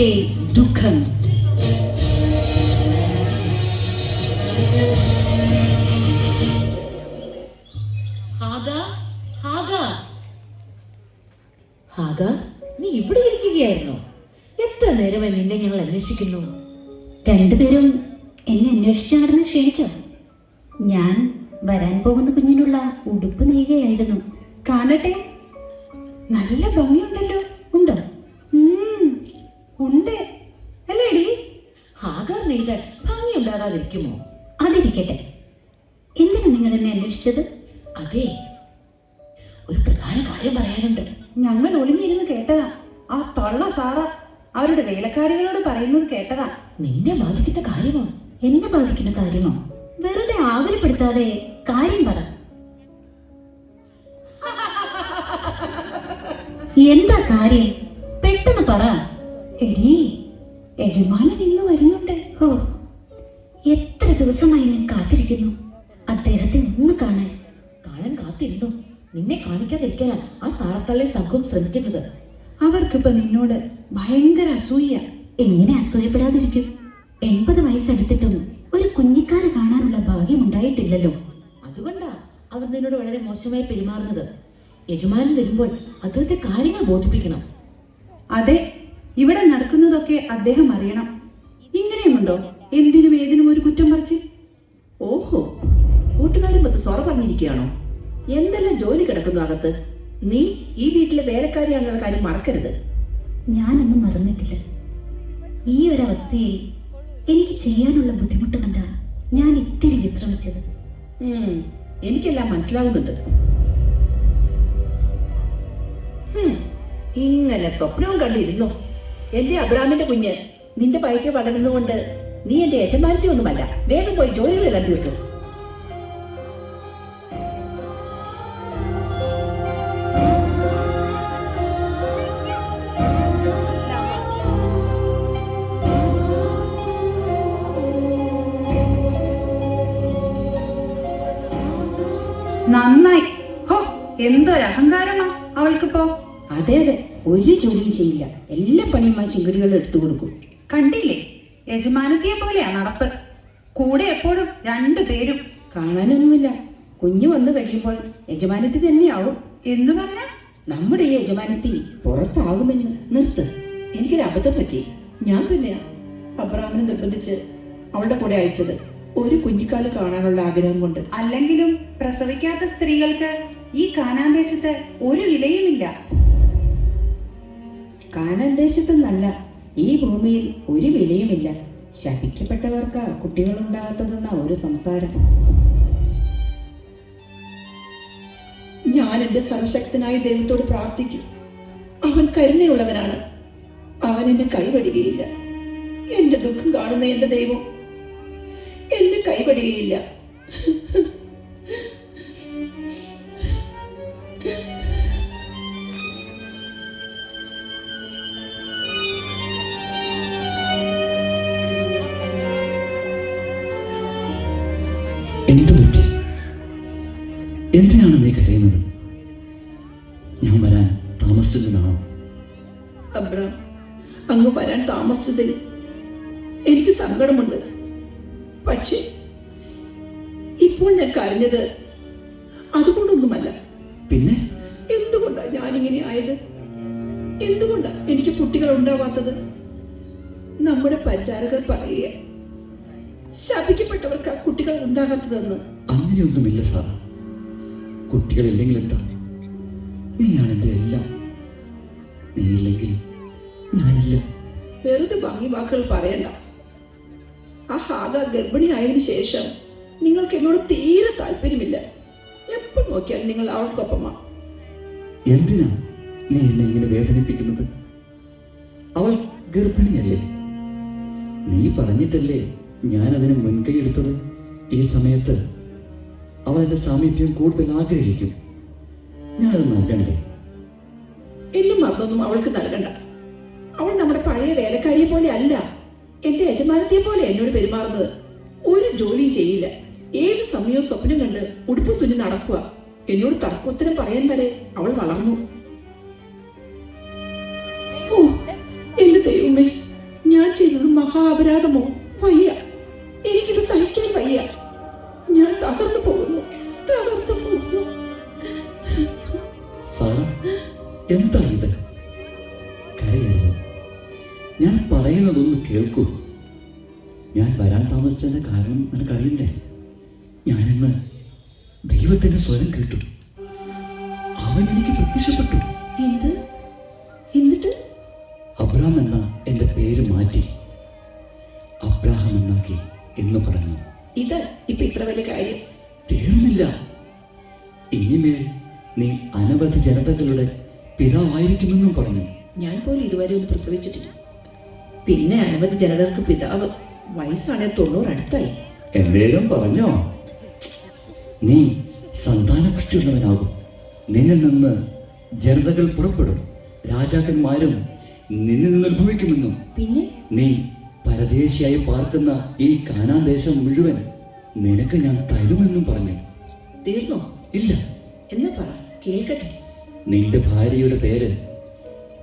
അവിടെ ദുഃഖം. നീ ഇവിടെ ഇരിക്കുകയായിരുന്നോ? എത്ര നേരമായി നിന്നെ ഞങ്ങൾ അന്വേഷിക്കുന്നു. രണ്ടുപേരും എന്നെ അന്വേഷിച്ചാണെന്ന് ക്ഷണിച്ചോ? ഞാൻ വരാൻ പോകുന്ന കുഞ്ഞിനുള്ള ഉടുപ്പ് നെയ്യുകയായിരുന്നു. കാണട്ടെ, നല്ല ഭംഗിയുണ്ടല്ലോ. ഉണ്ടോ? ഉണ്ട് അല്ലേടി? ഹാഗർ നെയ്താൽ ഭംഗി ഉണ്ടാകാതിരിക്കുമോ? അതിരിക്കട്ടെ, എന്തിനാ നിങ്ങൾ എന്നെ അന്വേഷിച്ചത്? അതെ, ഒരു പ്രധാന കാര്യം പറയാനുണ്ട്. ഞങ്ങൾ ഒളിഞ്ഞിരുന്ന് കേട്ടതാ. ആ തൊള്ള സാറ അവരുടെ വേലക്കാരികളോട് പറയുന്നത് കേട്ടതാ. നിന്നെ ബാധിക്കുന്ന കാര്യമോ? എന്നെ ബാധിക്കുന്ന കാര്യമോ? വെറുതെ ആകുലപ്പെടുത്താതെ കാര്യം പറ. എന്താ കാര്യം? പെട്ടെന്ന് പറ. എടീ, യജമാനൻ ഇന്ന് വരുന്നുണ്ട്. ഓ, എത്ര ദിവസമായി ഞാൻ കാത്തിരിക്കുന്നു അദ്ദേഹത്തെ ഒന്ന് കാണാൻ. കാണാൻ കാത്തിരുന്നു. നിന്നെ കാണിക്കാതിരിക്കാനാ ആ സാറത്തള്ളെ സംഘം ശ്രമിക്കുന്നത്. അവർക്കിപ്പോ നിന്നോട് ഭയങ്കര അസൂയ. എങ്ങനെ അസൂയപ്പെടാതിരിക്കും? 80 വയസ്സെടുത്തിട്ടും ഒരു കുഞ്ഞിക്കാരെ കാണാനുള്ള ഭാഗ്യം ഉണ്ടായിട്ടില്ലല്ലോ. അതുകൊണ്ടാ അവർ നിന്നോട് വളരെ മോശമായി പെരുമാറുന്നത്. യജമാനൻ വരുമ്പോൾ അദ്ദേഹത്തെ കാര്യങ്ങൾ ബോധിപ്പിക്കണം. അതെ, ഇവിടെ നടക്കുന്നതൊക്കെ അദ്ദേഹം അറിയണം. ഇങ്ങനെയുമുണ്ടോ എന്തിനും ഏതിനും ഒരു കുറ്റം പറിച്ച്? ഓഹോ, കൂട്ടുകാരും പത്ത് സൊറ പറഞ്ഞിരിക്കുകയാണോ? എന്തെല്ലാം ജോലി കിടക്കുന്നു അകത്ത്. നീ ഈ വീട്ടിലെ വേലക്കാരിയാണെന്നുള്ള കാര്യം മറക്കരുത്. ഞാനൊന്നും മറന്നിട്ടില്ല. ഈ ഒരവസ്ഥയിൽ എനിക്ക് ചെയ്യാനുള്ള ബുദ്ധിമുട്ട് കണ്ട ഞാൻ ഇത്തിരി വിശ്രമിച്ചത്. എനിക്കെല്ലാം മനസ്സിലാകുന്നുണ്ട്. ഇങ്ങനെ സ്വപ്നവും കണ്ടിരുന്നു. എന്റെ അബ്രാമിന്റെ കുഞ്ഞ് നിന്റെ വയറ്റിൽ വളരുന്നതുകൊണ്ട് നീ എന്റെ യജമാനത്തെ ഒന്നുമല്ല. വേഗം പോയി ജോലികളെല്ലാം തീർക്കും. നന്നായി. ഹോ, എന്തൊരു അഹങ്കാരമാ അവൾക്കിപ്പോ. അതെ അതെ, ഒരു ജോലിയും ചെയ്യില്ല. എല്ലാ പണിയുമായി ചിങ്കുടികൾ എടുത്തു കൊടുക്കും. കണ്ടില്ലേ, യജമാനത്തിയെ പോലെയാ നടപ്പ്. കൂടെ എപ്പോഴും 2 പേരും. കാണാനൊന്നുമില്ല. കുഞ്ഞു വന്നു കഴിയുമ്പോൾ യജമാനത്തി തന്നെയാവും. എന്ന് പറഞ്ഞ നമ്മുടെ ഈ യജമാനത്തി പുറത്താകുമെന്ന്. നിർത്ത്, എനിക്കൊരു അബദ്ധം പറ്റി. ഞാൻ തന്നെയാ അബ്രാമിനെ നിർബന്ധിച്ച് അവളുടെ കൂടെ അയച്ചത്. ഒരു കുഞ്ഞിക്കാല് കാണാനുള്ള ആഗ്രഹം കൊണ്ട്. അല്ലെങ്കിലും പ്രസവിക്കാത്ത സ്ത്രീകൾക്ക് ഈ കാനാൻ ദേശത്ത് ഒരു വിലയുമില്ല. കാനാൻ ദേശത്തെന്നല്ല, ഈ ഭൂമിയിൽ ഒരു വിലയുമില്ല. ശപിക്കപ്പെട്ടവർക്ക് കുട്ടികളുണ്ടാകാത്തതെന്ന ഒരു സംസാരം. ഞാൻ എന്റെ സർവശക്തനായ ദൈവത്തോട് പ്രാർത്ഥിക്കും. അവൻ കരുണയുള്ളവനാണ്. അവൻ എന്നെ കൈവടികയില്ല. എന്റെ ദുഃഖം കാണുന്ന എന്റെ ദൈവം എന്നെ കൈവടികയില്ല. എന്തു പറ്റി? എന്തിനാണ് നീ കരയുന്നത്? ഞാൻ വരാൻ താമസിച്ചതിനാണോ? അബ്രാം, അങ്ങ് വരാൻ താമസിച്ചതിൽ എനിക്ക് സങ്കടമുണ്ട്. പക്ഷേ ഇപ്പോൾ ഞാൻ കരഞ്ഞത് അതുകൊണ്ടൊന്നുമല്ല. പിന്നെ എന്തുകൊണ്ടാ ഞാനിങ്ങനെ ആയത്? എന്തുകൊണ്ടാ എനിക്ക് കുട്ടികൾ ഉണ്ടാവാത്തത്? നമ്മുടെ പരിചാരകർ പറയുക, ശപിക്കപ്പെട്ടവർക്ക് കുട്ടികൾ ഉണ്ടാകാത്തതെന്ന്. അങ്ങനെയൊന്നുമില്ല സാർ. കുട്ടികളില്ലെങ്കിൽ എന്താ? നീയാണ് എൻ്റെ എല്ലാം. നീയില്ലെങ്കിൽ ഞാനില്ല. വെറുതെ ഭംഗി വാക്കുകൾ പറയണ്ട. ആ ഹാഗർ ഗർഭിണിയായതിനു ശേഷം നിങ്ങൾക്ക് എന്നോട് തീരെ താല്പര്യമില്ല. എപ്പോൾ നോക്കിയാൽ നിങ്ങൾ അവൾക്കൊപ്പമാ. എന്തിനാ നീ എന്നെ ഇങ്ങനെ വേദനിപ്പിക്കുന്നത്? അവൾ ഗർഭിണിയല്ലേ? നീ പറഞ്ഞിട്ടല്ലേ ഞാൻ അതിന് മുൻകൈ എടുത്തത്. ഈ സമയത്ത് അവൾ എന്റെ സാമീപ്യം കൂടുതൽ ആഗ്രഹിക്കും. ഞാനത് നൽകണ്ടേ? എന്നെ മറന്നൊന്നും അവൾക്ക് നൽകണ്ട. അവൾ നമ്മുടെ പഴയ വേലക്കാരിയെ പോലെ അല്ല, എന്റെ യജമാനത്തിയെ പോലെ എന്നോട് പെരുമാറുന്നത്. ഒരു ജോലിയും ചെയ്യില്ല. ഏത് സമയവും സ്വപ്നം കണ്ട് ഉടുപ്പ് തുന്നി നടക്കുക. എന്നോട് തർക്കോത്തരം പറയാൻ വരെ അവൾ വളർന്നു. ഓ എന്റെ ദൈവമേ, മഹാ അപരാധമോ? വയ്യ, എനിക്കിത് സഹിക്കാൻ വയ്യ. ഞാൻ തകർന്നു പോകുന്നു. സാറ, എന്താ ഇത്? കരയരുത്. ഞാൻ പറയുന്നതൊന്ന് കേൾക്കൂ. ഞാൻ വരാൻ താമസിച്ചതിന്റെ കാരണം നിനക്കറിയണ്ടേ? ഞാനിന്ന് ദൈവത്തിന്റെ സ്വരം കേട്ടു. അവൻ എനിക്ക് പ്രത്യക്ഷപ്പെട്ടു. എന്നിട്ട് അബ്രാം എന്ന എന്റെ പേര് മാറ്റി അബ്രാഹാം എന്നാക്കി എന്ന് പറഞ്ഞു. ഇത് ഇപ്പൊ ഇത്ര വലിയ കാര്യം തീർന്നില്ല. ഇനിമേൽ നീ അനവധി ജനതകളുടെ പിതാവായിരിക്കുമെന്നും പറഞ്ഞു. ഞാൻ പോലും ഇതുവരെ ഒന്ന് പ്രസവിച്ചിട്ടില്ല. പിന്നെ അനവധി ജനതകൾക്ക് പിതാവ്. വയസ്സാണെ 90 അടുത്തായി. എന്തേലും പറഞ്ഞോ? നീ സന്താനപുഷ്ടിയുള്ളവനാകും. നിന്നിൽ നിന്ന് ജനതകൾ പുറപ്പെടും. രാജാക്കന്മാരും നിന്നിൽ നിന്ന് ഉത്ഭവിക്കുമെന്നും പിന്നെ നീ പരദേശിയായി പാർക്കുന്ന ഈ കാനാൻ ദേശം മുഴുവൻ നിനക്ക് ഞാൻ തരുമെന്നും പറഞ്ഞു. തീർന്നോ? ഇല്ല. എന്നാ പറ, കേൾക്കട്ടെ. നിന്റെ ഭാര്യയുടെ പേര്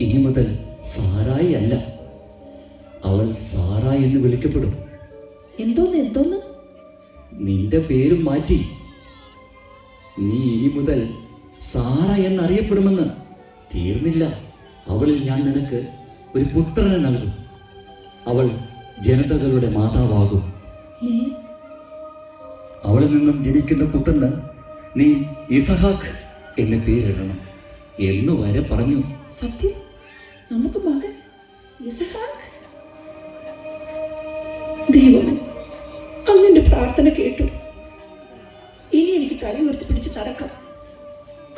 ഇനി മുതൽ സാറായി അല്ല, അവൾ സാറായി എന്ന് വിളിക്കപ്പെടും. എന്തോന്ന്? നിന്റെ പേരും മാറ്റി നീ ഇനി മുതൽ സാറ എന്നറിയപ്പെടുമെന്ന്. തീർന്നില്ല. അവളിൽ ഞാൻ നിനക്ക് ഒരു പുത്രനെ നൽകും. അവൾ ജനതകളുടെ മാതാവാകും. അവളിൽ നിന്നും ജനിക്കുന്ന പുത്രന് നീ ഇസഹാക്ക് എന്ന് പേരിടണം എന്നു വരെ പറഞ്ഞു. സത്യം? നമുക്ക് മകൻ ഇസഹാക്ക്? ദൈവമേ, അങ്ങന്റെ പ്രാർത്ഥന കേട്ടു. ഇനി എനിക്ക് തല ഉയർത്തി പിടിച്ച് നടക്കാം.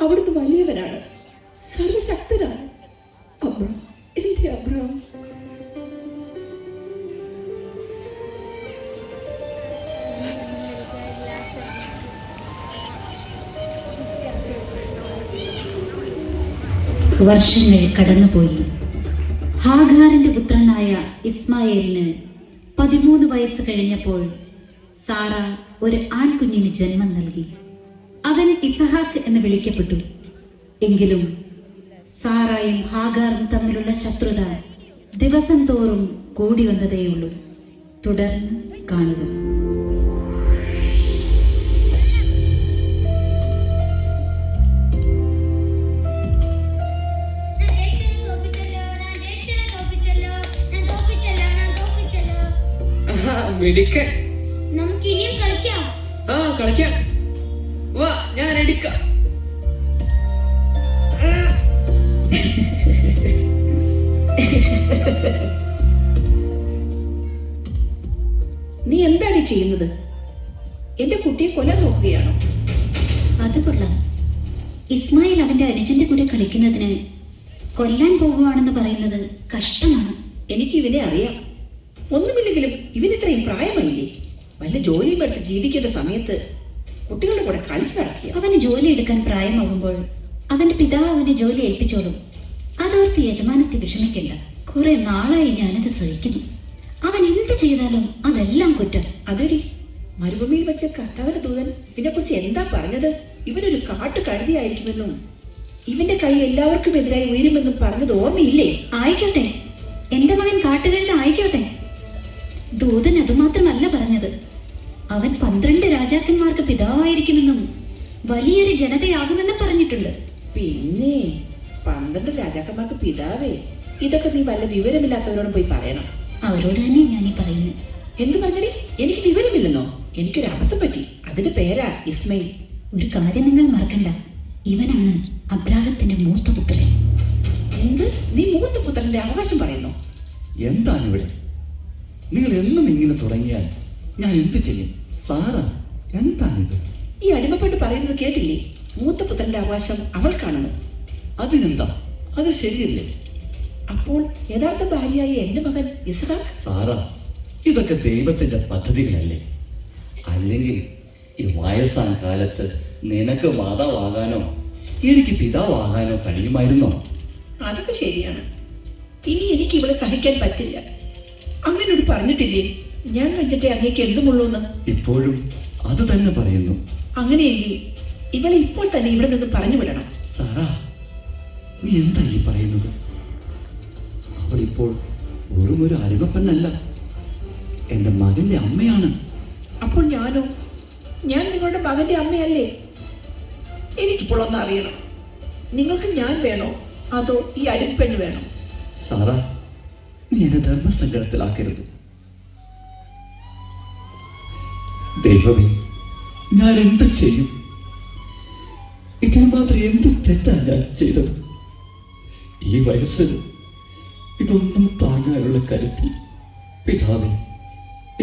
അവിടുന്ന് വലിയവനാണ്, സർവശക്തനാണ്. അബ്രാം, എന്റെ അബ്രാം. വർഷങ്ങൾ കടന്നുപോയി. ഹാഗാറിന്റെ പുത്രനായ ഇസ്മായേലിന് 13 വയസ്സ് കഴിഞ്ഞപ്പോൾ സാറ ഒരു ആൺകുഞ്ഞിന് ജന്മം നൽകി. അവൻ ഇസഹാക്ക് എന്ന് വിളിക്കപ്പെട്ടു. എങ്കിലും സാറായും ഹാഗാറും തമ്മിലുള്ള ശത്രുത ദിവസം തോറും കൂടി വന്നതേയുള്ളൂ. തുടർന്ന് കാണുക. മിടുക്കൻ. നമുക്ക് ഇനിയും കളിക്കാം. കളിക്കാം. വാ, ഞാൻ എടുക്കാം. നീ എന്താണ് ചെയ്യുന്നത്? എന്റെ കുട്ടിയെ കൊല്ലാൻ നോക്കുകയാണോ? അത് കൊള്ളാം. ഇസ്മായിൽ അവന്റെ അനുജന്റെ കൂടെ കളിക്കുന്നതിന് കൊല്ലാൻ പോകുവാണെന്ന് പറയുന്നത് കഷ്ടമാണ്. എനിക്ക് ഇവനെ അറിയാം. ഒന്നുമില്ലെങ്കിലും ഇവനിത്രയും പ്രായമായില്ലേ? വല്ല ജോലിയും എടുത്ത് ജീവിക്കേണ്ട സമയത്ത് കുട്ടികളുടെ കൂടെ കളിച്ചു നടക്കുക. അവന് ജോലി എടുക്കാൻ പ്രായമാകുമ്പോൾ അവന്റെ പിതാവ് അവനെ ജോലി ഏൽപ്പിച്ചോളും. അതോർത്ത് യജമാനത്തെ വിഷമിക്കണ്ട. കുറെ നാളായി ഞാനത് സഹിക്കുന്നു. അവൻ എന്ത് ചെയ്താലും അതെല്ലാം കുറ്റം. അതെടി, മരുഭൂമിയിൽ വെച്ച കർത്താവിന്റെ ദൂതൻ ഇവനെ കുറിച്ച് എന്താ പറഞ്ഞത്? ഇവനൊരു കാട്ടു കഴുതിയായിരിക്കുമെന്നും ഇവന്റെ കൈ എല്ലാവർക്കും എതിരായി ഉയരുമെന്നും പറഞ്ഞത് ഓർമ്മയില്ലേ? ആയിക്കോട്ടെ, എന്റെ മകൻ കാട്ടുകഴുത ആയിക്കോട്ടെ. ദൂതൻ അതുമാത്രമല്ല പറഞ്ഞത്. അവൻ 12 രാജാക്കന്മാർക്ക് പിതാവായിരിക്കുമെന്നും വലിയൊരു ജനതയാകുമെന്നും പറഞ്ഞിട്ടുണ്ട്. പിന്നെ 12 രാജാക്കന്മാർക്ക് പിതാവേ? ഇതൊക്കെ നീ വല്ല വിവരമില്ലാത്തവരോട് പോയി പറയണം. അവരോട് തന്നെ ഞാനീ പറയുന്നു. എന്തു പറഞ്ഞടി? എനിക്ക് വിവരമില്ലെന്നോ? എനിക്കൊരു അബദ്ധം പറ്റി. അതിന്റെ പേരാ ഇസ്മയിൽ. ഒരു കാര്യം നിങ്ങൾ മറക്കണ്ട, ഇവനാണ് അബ്രാഹത്തിന്റെ മൂത്ത പുത്രൻ. എന്ത്? നീ മൂത്ത പുത്രന്റെ അവകാശം പറയുന്നു? എന്താണ് ഇവിടെ? നിങ്ങൾ എന്നും ഇങ്ങനെ തുടങ്ങിയാൽ ഞാൻ എന്ത് ചെയ്യും? സാറ, എന്താണിത്? ഈ അടിമപ്പെട്ട് പറയുന്നത് കേട്ടില്ലേ? മൂത്ത പുത്രന്റെ അവകാശം അവൾക്കാണെന്ന്. അതിനെന്താ? അത് ശരിയല്ലേ? അപ്പോൾ യഥാർത്ഥ ഭാര്യയായ എന്റെ മകൻ ഇസഹാക്ക്? സാറ, ഇതൊക്കെ ദൈവത്തിന്റെ പദ്ധതികളല്ലേ? അല്ലെങ്കിൽ ഈ വയസ്സാം കാലത്ത് നിനക്ക് മാതാവാകാനോ എനിക്ക് പിതാവാകാനോ കഴിയുമായിരുന്നോ? അതൊക്കെ ശരിയാണ്. ഇനി എനിക്ക് ഇവളെ സഹിക്കാൻ പറ്റില്ല. അങ്ങനോട് പറഞ്ഞിട്ടില്ലേ ഞാൻ കണ്ടിട്ടേ അങ്ങേക്ക് എന്തുമുള്ളൂന്ന്? ഇപ്പോഴും അത് തന്നെ പറയുന്നു. അങ്ങനെയെങ്കിൽ ഇവളെ ഇപ്പോൾ തന്നെ ഇവിടെ നിന്ന് പറഞ്ഞു വിടണം. സാറ, നീ എന്താ ഈ പറയുന്നത്? അവൾ ഇപ്പോൾ വെറും ഒരു അടിമപ്പെണ്ണല്ല, എൻ്റെ മകൻ്റെ അമ്മയാണ്. അപ്പോൾ ഞാനോ? ഞാൻ നിങ്ങളുടെ മകന്റെ അമ്മയല്ലേ? എനിക്കിപ്പോൾ ഒന്ന് അറിയണം, നിങ്ങൾക്ക് ഞാൻ വേണോ അതോ ഈ അടിപ്പെണ്ണ് വേണോ? സാറാ, നീ എന്നെ ധർമ്മസങ്കടത്തിലാക്കരുത്. ദൈവമേ, ഞാൻ എന്ത് ചെയ്യും? ഇതിന് മാത്രം എന്ത് തെറ്റാണ് ഞാൻ ചെയ്തത്? ഈ വയസ്സിൽ ഇതൊന്നും താങ്ങാനുള്ള കരുത്തിൽ പിതാവേ,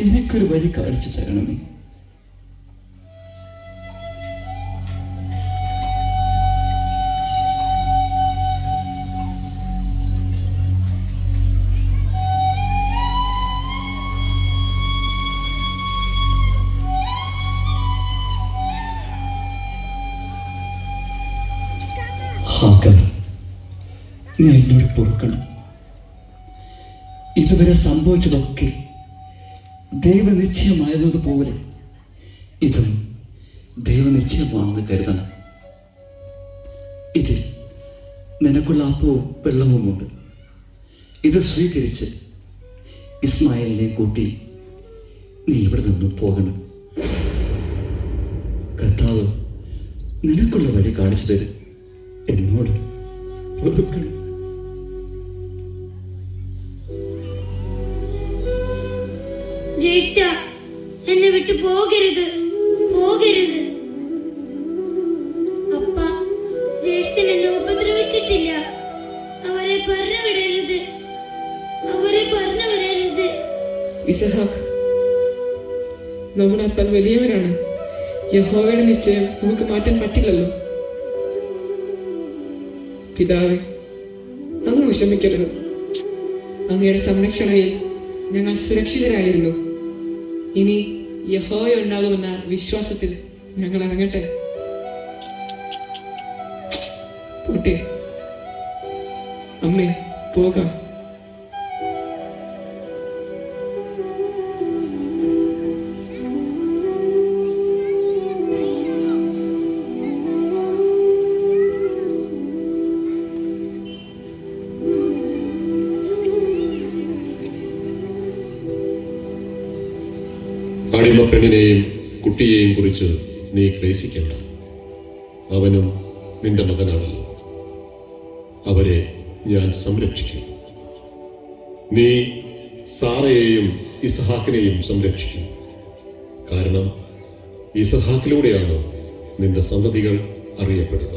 എനിക്കൊരു വഴി കാണിച്ചു തരണമേ. ഹാഗർ, നീ എന്നോട് പൊറുക്കണം. ഇതുവരെ സംഭവിച്ചതൊക്കെ ദൈവനിശ്ചയമായതുപോലെ ഇതും ദൈവനിശ്ചയമാണെന്ന് കരുതണം. ഇതിൽ നിനക്കുള്ള അപ്പവും വെള്ളവുമുണ്ട്. ഇത് സ്വീകരിച്ച് ഇസ്മായിലിനെ കൂട്ടി നീ ഇവിടെ നിന്ന് പോകണം. കർത്താവ് നിനക്കുള്ള വഴി കാണിച്ചു തരും. എന്നോട് പൊറുക്കണം. ജ്യേഷ്ഠ, എന്നെ വിട്ടു പോകരുത്, പോകരുത്. അപ്പ, ജ്യേഷ്ഠൻ എന്നെ ഉപദ്രവിച്ചിട്ടില്ല. അവരെ പറഞ്ഞുവിടരുത്, അവരെ പറഞ്ഞുവിടരുത്. ഇസഹാക്ക്, നമ്മുടെ അപ്പൻ വലിയവരാണ്. യഹോവയുടെ നിശ്ചയം നമുക്ക് മാറ്റാൻ പറ്റില്ലല്ലോ. പിതാവേ, അങ്ങ് വിഷമിക്കരുത്. അങ്ങയുടെ സംരക്ഷണയിൽ ഞങ്ങൾ സുരക്ഷിതരായിരുന്നു. ഇനി യഹോവ ഉണ്ടാകുമെന്ന വിശ്വാസത്തിൽ ഞങ്ങൾ ഇറങ്ങട്ടെ. പോട്ടെ അമ്മേ, പോകാം. അടിമപ്പെണ്ണിനെയും കുട്ടിയെയും കുറിച്ച് നീ ക്ലേശിക്കേണ്ട. അവനും നിന്റെ മകനാണല്ലോ. അവരെ ഞാൻ സംരക്ഷിക്കും. നീ സാറയെയും ഇസഹാക്കിനെയും സംരക്ഷിക്കും. കാരണം ഇസഹാക്കിലൂടെയാണ് നിന്റെ സന്തതികൾ അറിയപ്പെടുക.